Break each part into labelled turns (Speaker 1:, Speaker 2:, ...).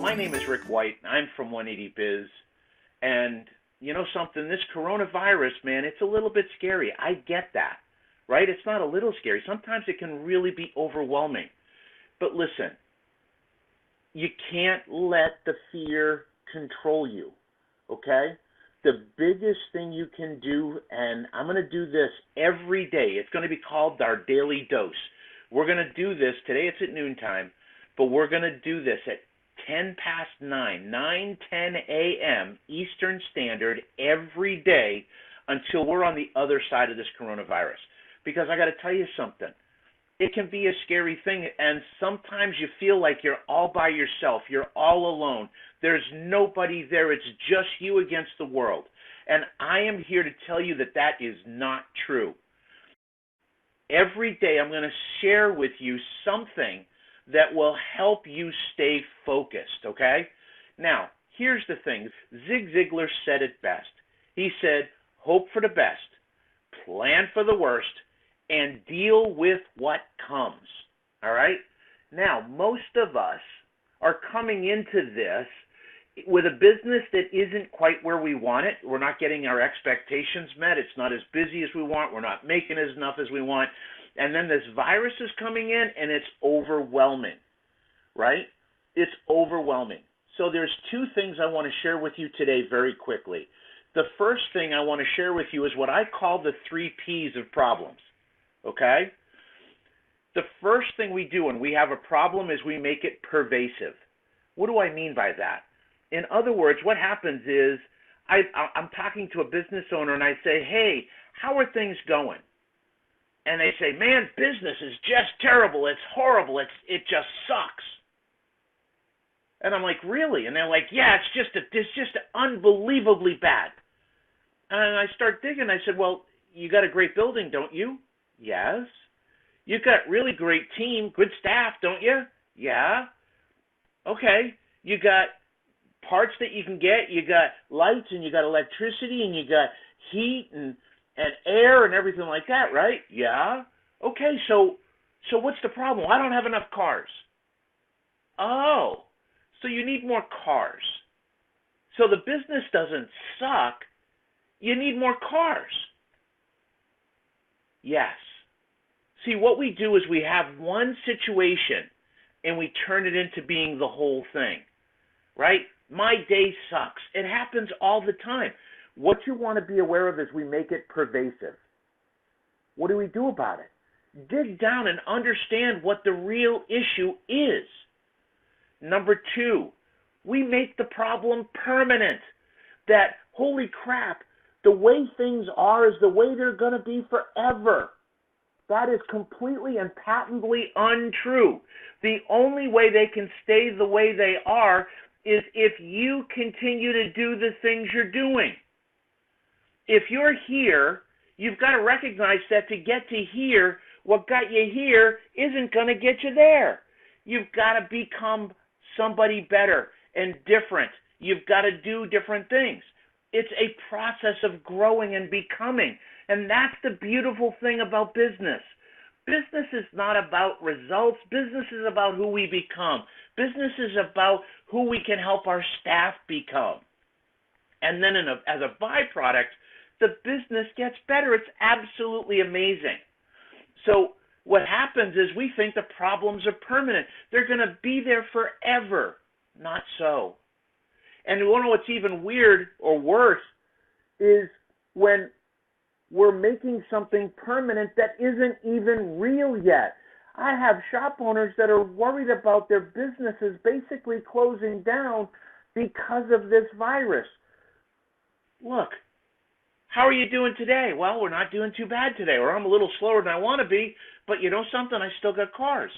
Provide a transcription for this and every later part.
Speaker 1: My name is Rick White. I'm from 180 Biz. And you know something? This coronavirus, man, it's a little bit scary. I get that, right? It's not a little scary. Sometimes it can really be overwhelming. But listen, you can't let the fear control you, okay? The biggest thing you can do, and I'm going to do this every day. It's going to be called our daily dose. We're going to do this. Today it's at noontime, but we're going to do this at 10 past 9:10 a.m. Eastern Standard every day until we're on the other side of this coronavirus. Because I got to tell you something. It can be a scary thing, and sometimes you feel like you're all by yourself. You're all alone. There's nobody there. It's just you against the world. And I am here to tell you that that is not true. Every day I'm going to share with you something that will help you stay focused, okay? Now, here's the thing. Zig Ziglar said it best. He said, hope for the best, plan for the worst, and deal with what comes, all right? Now, most of us are coming into this with a business that isn't quite where we want it. We're not getting our expectations met. It's not as busy as we want. We're not making as enough as we want. And then this virus is coming in, and it's overwhelming, right? It's overwhelming. So there's two things I want to share with you today very quickly. The first thing I want to share with you is what I call the 3 Ps of problems, okay? The first thing we do when we have a problem is we make it pervasive. What do I mean by that? In other words, what happens is I'm talking to a business owner, and I say, hey, how are things going? And they say, man, business is just terrible. It's horrible. It just sucks. And I'm like, really? And they're like, yeah, it's just unbelievably bad. And I start digging. I said, well, you got a great building, don't you? Yes. You've got really great team, good staff, don't you? Yeah. Okay. You got parts that you can get. You got lights, and you got electricity, and you got heat and air and everything like that, right? Yeah. Okay, so what's the problem? I don't have enough cars. Oh, so you need more cars. So the business doesn't suck. You need more cars. Yes. See, what we do is we have one situation and we turn it into being the whole thing, right? My day sucks. It happens all the time. What you want to be aware of is we make it pervasive. What do we do about it? Dig down and understand what the real issue is. Number 2, we make the problem permanent. That, holy crap, the way things are is the way they're going to be forever. That is completely and patently untrue. The only way they can stay the way they are is if you continue to do the things you're doing. If you're here, you've got to recognize that to get to here, what got you here isn't going to get you there. You've got to become somebody better and different. You've got to do different things. It's a process of growing and becoming. And that's the beautiful thing about business. Business is not about results. Business is about who we become. Business is about who we can help our staff become. And then as a byproduct, the business gets better. It's absolutely amazing. So what happens is we think the problems are permanent. They're going to be there forever. Not so. And you want to know what's even weird or worse is when we're making something permanent that isn't even real yet. I have shop owners that are worried about their businesses basically closing down because of this virus. Look, how are you doing today? Well, we're not doing too bad today, or I'm a little slower than I want to be, but you know something? I still got cars.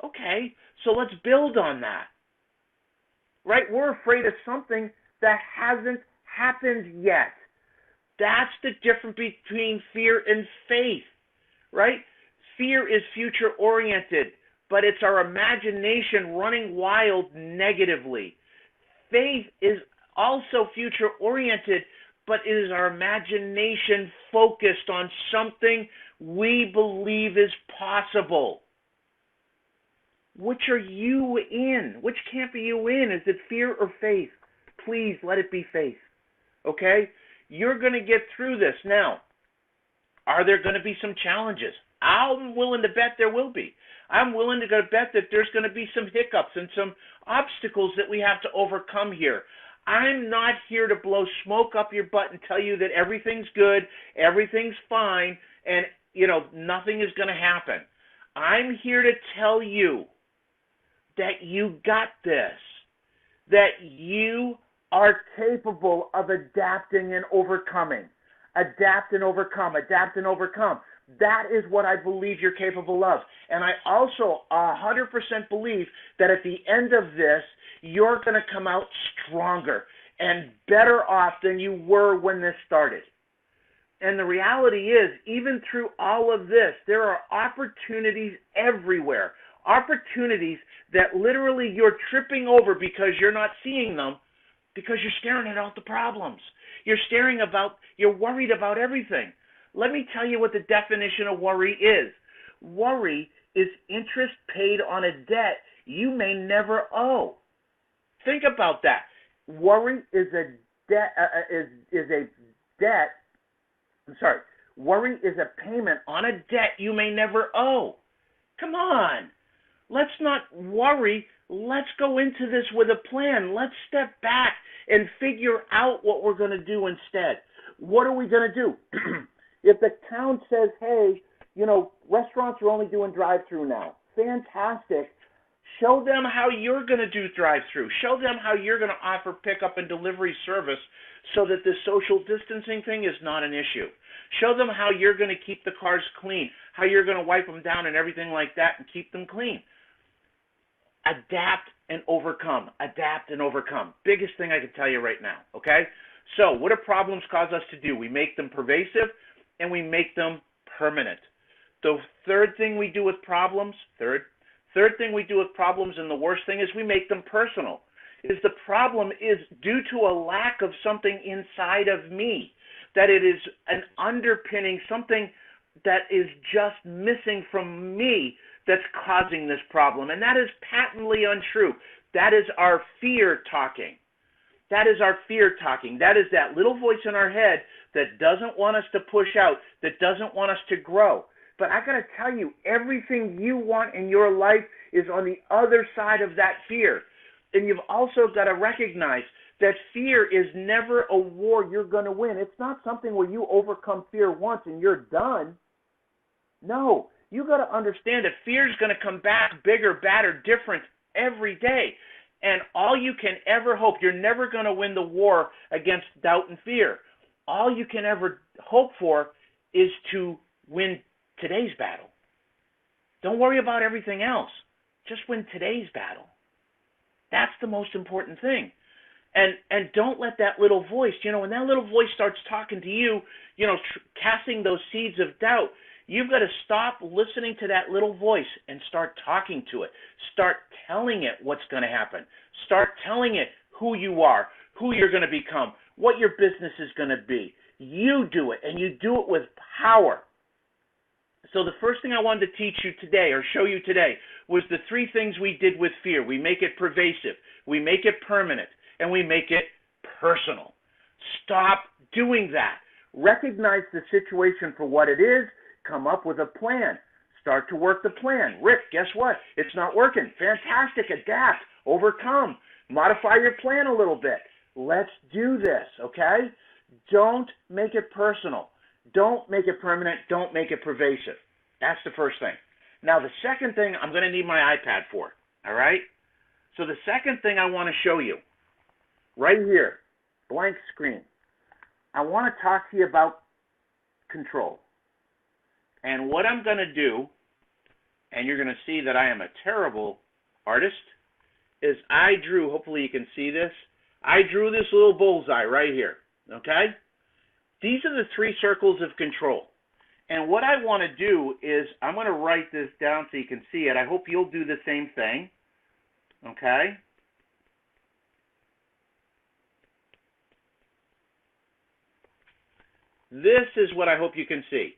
Speaker 1: Okay, so let's build on that. Right? We're afraid of something that hasn't happened yet. That's the difference between fear and faith, right? Fear is future-oriented, but it's our imagination running wild negatively. Faith is also future-oriented, but it is our imagination focused on something we believe is possible. Which are you in? Which camp are you in? Is it fear or faith? Please let it be faith. Okay? You're going to get through this. Now, are there going to be some challenges? I'm willing to bet there will be. I'm willing to bet that there's going to be some hiccups and some obstacles that we have to overcome here. I'm not here to blow smoke up your butt and tell you that everything's good, everything's fine, and, nothing is going to happen. I'm here to tell you that you got this, that you are capable of adapting and overcoming. Adapt and overcome, adapt and overcome. That is what I believe you're capable of. And I also 100% believe that at the end of this, you're going to come out stronger and better off than you were when this started. And the reality is, even through all of this, there are opportunities everywhere. Opportunities that literally you're tripping over because you're not seeing them, because you're staring at all the problems. You're worried about everything. Let me tell you what the definition of worry is. Worry is interest paid on a debt you may never owe. Think about that. Worry is a debt. Worry is a payment on a debt you may never owe. Come on. Let's not worry. Let's go into this with a plan. Let's step back and figure out what we're going to do instead. What are we going to do? If the town says, hey, restaurants are only doing drive-through now, fantastic. Show them how you're going to do drive-through. Show them how you're going to offer pickup and delivery service so that this social distancing thing is not an issue. Show them how you're going to keep the cars clean, how you're going to wipe them down and everything like that and keep them clean. Adapt and overcome. Adapt and overcome. Biggest thing I can tell you right now, okay? So what do problems cause us to do? We make them pervasive and we make them permanent. The third thing we do with problems, third thing we do with problems, and the worst thing is we make them personal. Is the problem is due to a lack of something inside of me, that it is an underpinning, something that is just missing from me that's causing this problem. And that is patently untrue. That is our fear talking. That is our fear talking. That is that little voice in our head that doesn't want us to push out, that doesn't want us to grow. But I got to tell you, everything you want in your life is on the other side of that fear. And you've also got to recognize that fear is never a war you're going to win. It's not something where you overcome fear once and you're done. No, you got to understand that fear is going to come back bigger, badder, different every day. And all you can ever hope, you're never going to win the war against doubt and fear. All you can ever hope for is to win today's battle. Don't worry about everything else. Just win today's battle. That's the most important thing. And don't let that little voice, when that little voice starts talking to you, casting those seeds of doubt, you've got to stop listening to that little voice and start talking to it. Start telling it what's going to happen. Start telling it who you are, who you're going to become, what your business is going to be. You do it, and you do it with power. So the first thing I wanted to teach you today, or show you today, was the three things we did with fear. We make it pervasive, we make it permanent, and we make it personal. Stop doing that. Recognize the situation for what it is. Come up with a plan. Start to work the plan. Rick, guess what? It's not working. Fantastic. Adapt. Overcome. Modify your plan a little bit. Let's do this, okay? Don't make it personal. Don't make it permanent. Don't make it pervasive. That's the first thing. Now, the second thing I'm going to need my iPad for, all right? So the second thing I want to show you, right here, blank screen, I want to talk to you about control. And what I'm going to do, and you're going to see that I am a terrible artist, is I drew, hopefully you can see this, I drew this little bullseye right here, okay? These are the three circles of control. And what I want to do is I'm going to write this down so you can see it. I hope you'll do the same thing, okay? This is what I hope you can see.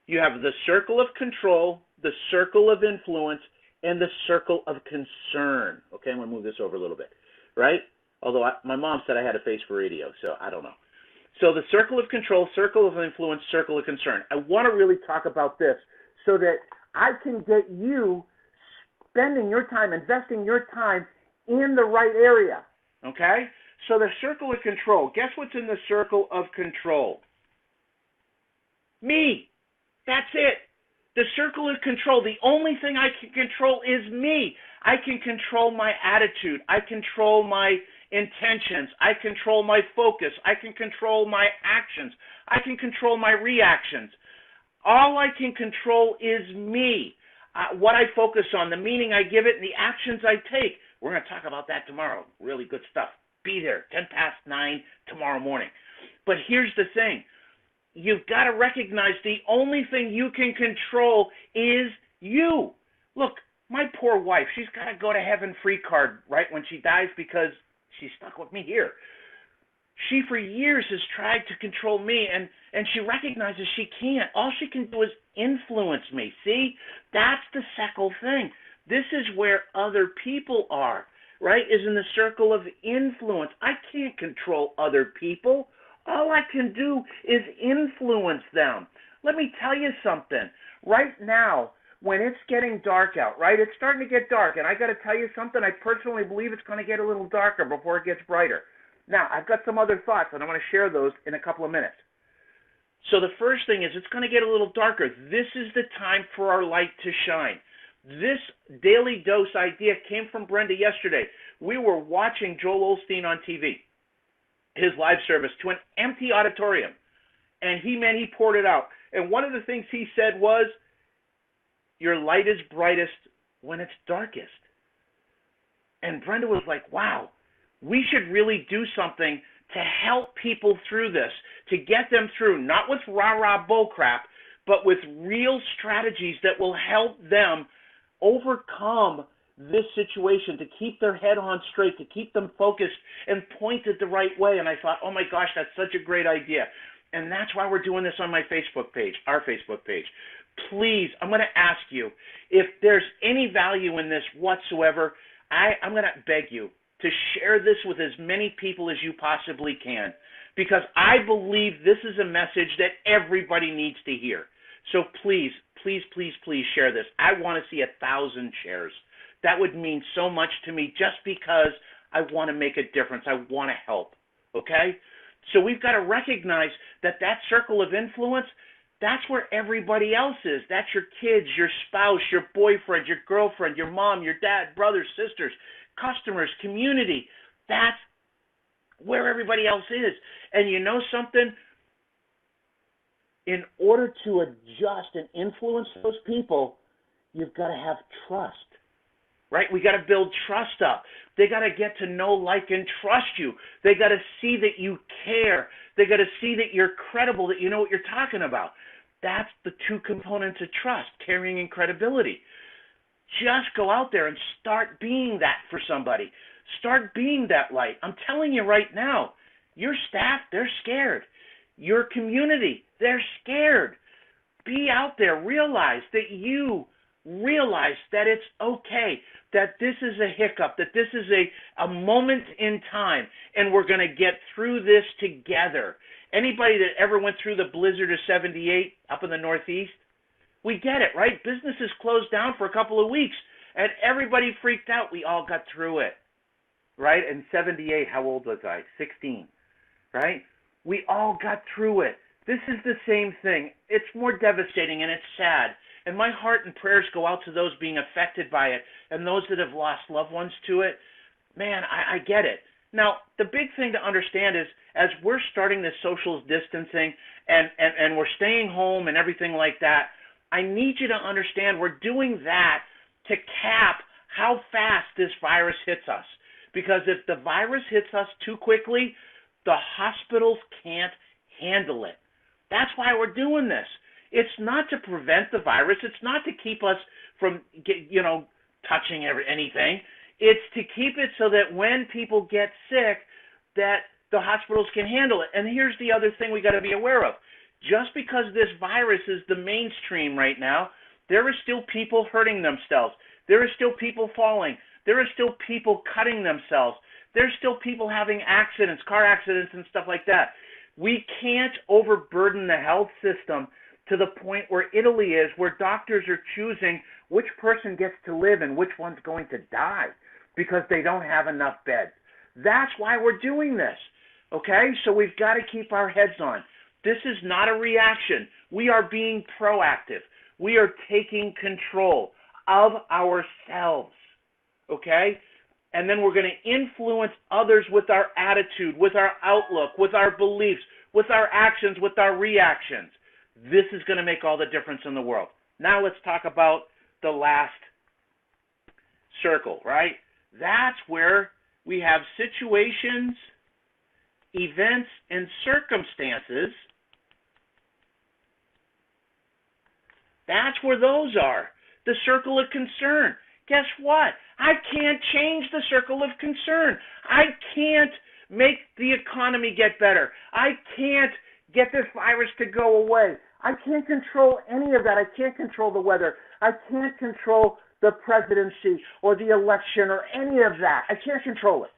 Speaker 1: You have the circle of control, the circle of influence, and the circle of concern. Okay, I'm going to move this over a little bit, right? Although my mom said I had a face for radio, so I don't know. So the circle of control, circle of influence, circle of concern. I want to really talk about this so that I can get you spending your time, investing your time in the right area, okay? So the circle of control, guess what's in the circle of control? Me. That's it. The circle of control, the only thing I can control is me. I can control my attitude. I control my intentions. I control my focus. I can control my actions. I can control my reactions. All I can control is me. What I focus on, the meaning I give it, and the actions I take. We're going to talk about that tomorrow. Really good stuff. Be there, 9:10 tomorrow morning. But here's the thing. You've got to recognize the only thing you can control is you. Look, my poor wife, she's got to go to heaven free card right when she dies because she's stuck with me here. She, for years, has tried to control me, and she recognizes she can't. All she can do is influence me. See? That's the second thing. This is where other people are, right, is in the circle of influence. I can't control other people. All I can do is influence them. Let me tell you something. Right now, when it's getting dark out, right, it's starting to get dark, and I got to tell you something, I personally believe it's going to get a little darker before it gets brighter. Now, I've got some other thoughts, and I'm going to share those in a couple of minutes. So the first thing is it's going to get a little darker. This is the time for our light to shine. This daily dose idea came from Brenda yesterday. We were watching Joel Osteen on TV, his live service, to an empty auditorium. And he poured it out. And one of the things he said was, your light is brightest when it's darkest. And Brenda was like, wow, we should really do something to help people through this, to get them through, not with rah-rah bullcrap, but with real strategies that will help them overcome this situation, to keep their head on straight, to keep them focused and pointed the right way. And I thought, oh my gosh, that's such a great idea. And that's why we're doing this on my Facebook page, our Facebook page. Please, I'm going to ask you, if there's any value in this whatsoever, I'm going to beg you to share this with as many people as you possibly can, because I believe this is a message that everybody needs to hear. So please, please, please, please share this. I want to see 1,000 shares. That would mean so much to me, just because I want to make a difference. I want to help, okay? So we've got to recognize that that circle of influence, that's where everybody else is. That's your kids, your spouse, your boyfriend, your girlfriend, your mom, your dad, brothers, sisters, customers, community. That's where everybody else is. And you know something? In order to adjust and influence those people, you've got to have trust, right? We got to build trust up. They got to get to know, like, and trust you. They got to see that you care. They got to see that you're credible, that you know what you're talking about. That's the two components of trust, caring and credibility. Just go out there and start being that for somebody. Start being that light. I'm telling you right now, your staff, they're scared. Your community, they're scared. Be out there. Realize that it's okay, that this is a hiccup, that this is a moment in time, and we're going to get through this together. Anybody that ever went through the blizzard of 78 up in the Northeast, we get it, right? Businesses closed down for a couple of weeks, and everybody freaked out. We all got through it, right? In 78, how old was I? 16, right? We all got through it. This is the same thing. It's more devastating, and it's sad. And my heart and prayers go out to those being affected by it and those that have lost loved ones to it. Man, I get it. Now, the big thing to understand is, as we're starting this social distancing and we're staying home and everything like that, I need you to understand we're doing that to cap how fast this virus hits us. Because if the virus hits us too quickly, the hospitals can't handle it. That's why we're doing this. It's not to prevent the virus. It's not to keep us from, touching anything. It's to keep it so that when people get sick, that the hospitals can handle it. And here's the other thing we got to be aware of. Just because this virus is the mainstream right now, there are still people hurting themselves. There are still people falling. There are still people cutting themselves. There's still people having accidents, car accidents and stuff like that. We can't overburden the health system to the point where Italy is, where doctors are choosing which person gets to live and which one's going to die because they don't have enough beds. That's why we're doing this, okay? So we've got to keep our heads on. This is not a reaction. We are being proactive. We are taking control of ourselves, okay? And then we're going to influence others with our attitude, with our outlook, with our beliefs, with our actions, with our reactions. This is going to make all the difference in the world. Now let's talk about the last circle, right? That's where we have situations, events, and circumstances. That's where those are. The circle of concern. Guess what? I can't change the circle of concern. I can't make the economy get better. I can't get this virus to go away. I can't control any of that. I can't control the weather. I can't control the presidency or the election or any of that. I can't control it.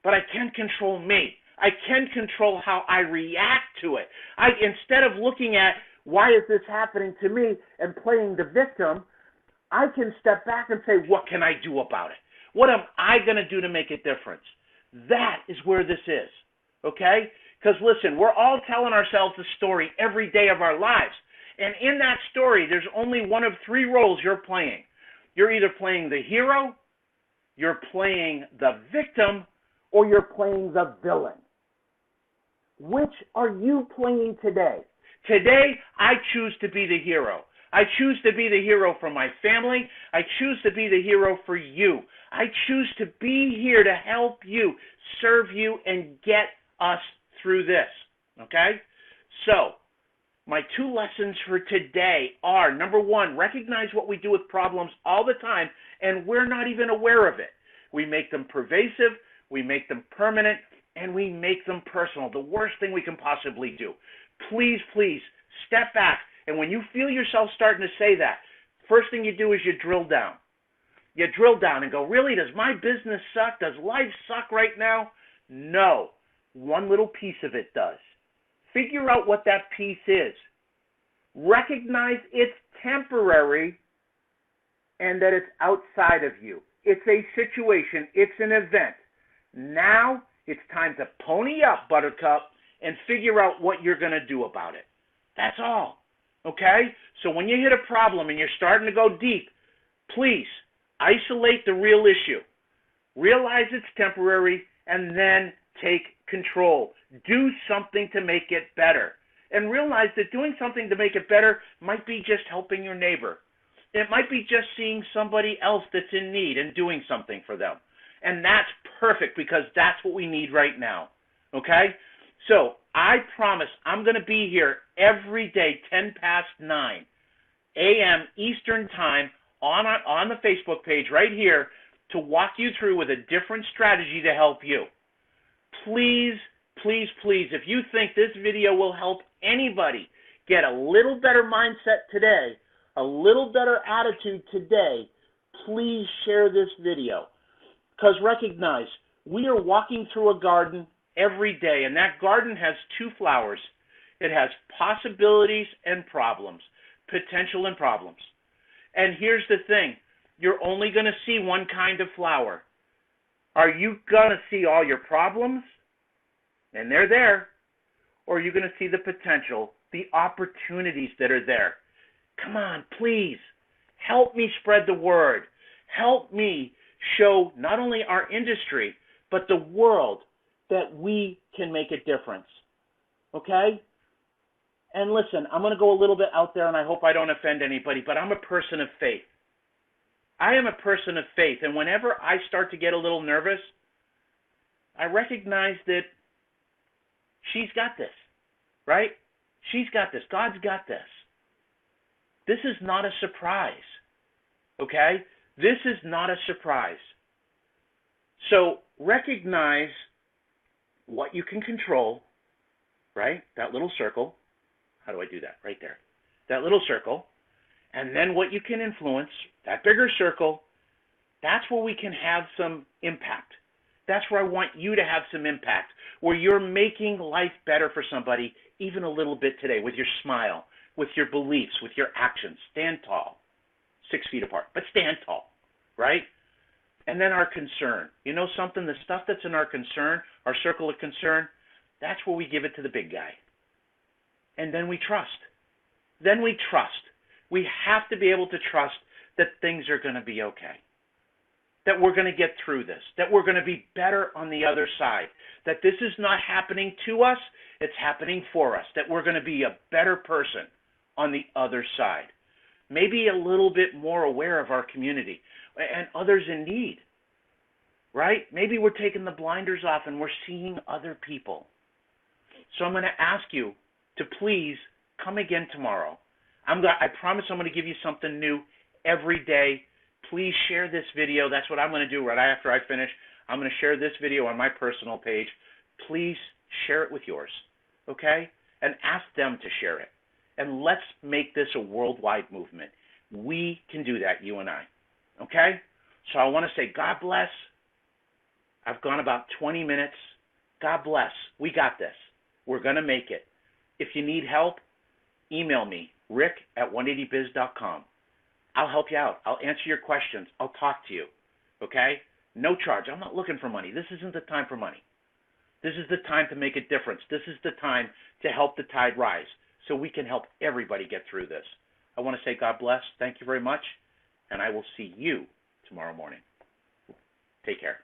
Speaker 1: But I can control me. I can control how I react to it. Instead of looking at why is this happening to me and playing the victim, I can step back and say, what can I do about it? What am I going to do to make a difference? That is where this is, okay? Because listen, we're all telling ourselves a story every day of our lives. And in that story, there's only one of three roles you're playing. You're either playing the hero, you're playing the victim, or you're playing the villain. Which are you playing today? Today, I choose to be the hero. I choose to be the hero for my family. I choose to be the hero for you. I choose to be here to help you, serve you, and get us through this, okay? So, my two lessons for today are, number one, recognize what we do with problems all the time, and we're not even aware of it. We make them pervasive, we make them permanent, and we make them personal, the worst thing we can possibly do. Please, please, step back, and when you feel yourself starting to say that, first thing you do is you drill down. You drill down and go, really, does my business suck? Does life suck right now? No. One little piece of it does. Figure out what that piece is. Recognize it's temporary and that it's outside of you. It's a situation. It's an event. Now it's time to pony up, Buttercup, and figure out what you're going to do about it. That's all. Okay? So when you hit a problem and you're starting to go deep, please isolate the real issue. Realize it's temporary and then take control. Do something to make it better. And realize that doing something to make it better might be just helping your neighbor. It might be just seeing somebody else that's in need and doing something for them. And that's perfect because that's what we need right now. Okay? So I promise I'm going to be here every day, 10 past 9 a.m. Eastern Time on the Facebook page right here to walk you through with a different strategy to help you. Please, please, please, if you think this video will help anybody get a little better mindset today, a little better attitude today, please share this video. Because recognize, we are walking through a garden every day, and that garden has two flowers. It has possibilities and problems, potential and problems. And here's the thing, you're only going to see one kind of flower. Are you going to see all your problems? And they're there. Or are you going to see the potential, the opportunities that are there? Come on, please. Help me spread the word. Help me show not only our industry, but the world that we can make a difference. Okay? And listen, I'm going to go a little bit out there, and I hope I don't offend anybody, but I'm a person of faith. I am a person of faith, and whenever I start to get a little nervous, I recognize that she's got this, right? She's got this. God's got this. This is not a surprise, okay? This is not a surprise. So recognize what you can control, right? That little circle. How do I do that? Right there. That little circle. And then what you can influence, that bigger circle, that's where we can have some impact. That's where I want you to have some impact, where you're making life better for somebody even a little bit today with your smile, with your beliefs, with your actions. Stand tall, 6 feet apart, but stand tall, right? And then our concern. You know something? The stuff that's in our concern, our circle of concern, that's where we give it to the big guy. And then we trust. Then we trust. We have to be able to trust that things are going to be okay, that we're going to get through this, that we're going to be better on the other side, that this is not happening to us, it's happening for us, that we're going to be a better person on the other side. Maybe a little bit more aware of our community and others in need, right? Maybe we're taking the blinders off and we're seeing other people. So I'm going to ask you to please come again tomorrow. I promise I'm going to give you something new every day. Please share this video. That's what I'm going to do right after I finish. I'm going to share this video on my personal page. Please share it with yours, okay? And ask them to share it. And let's make this a worldwide movement. We can do that, you and I, okay? So I want to say God bless. I've gone about 20 minutes. God bless. We got this. We're going to make it. If you need help, email me, rick@180biz.com. I'll help you out. I'll answer your questions. I'll talk to you, okay? No charge. I'm not looking for money. This isn't the time for money. This is the time to make a difference. This is the time to help the tide rise so we can help everybody get through this. I want to say God bless. Thank you very much, and I will see you tomorrow morning. Take care.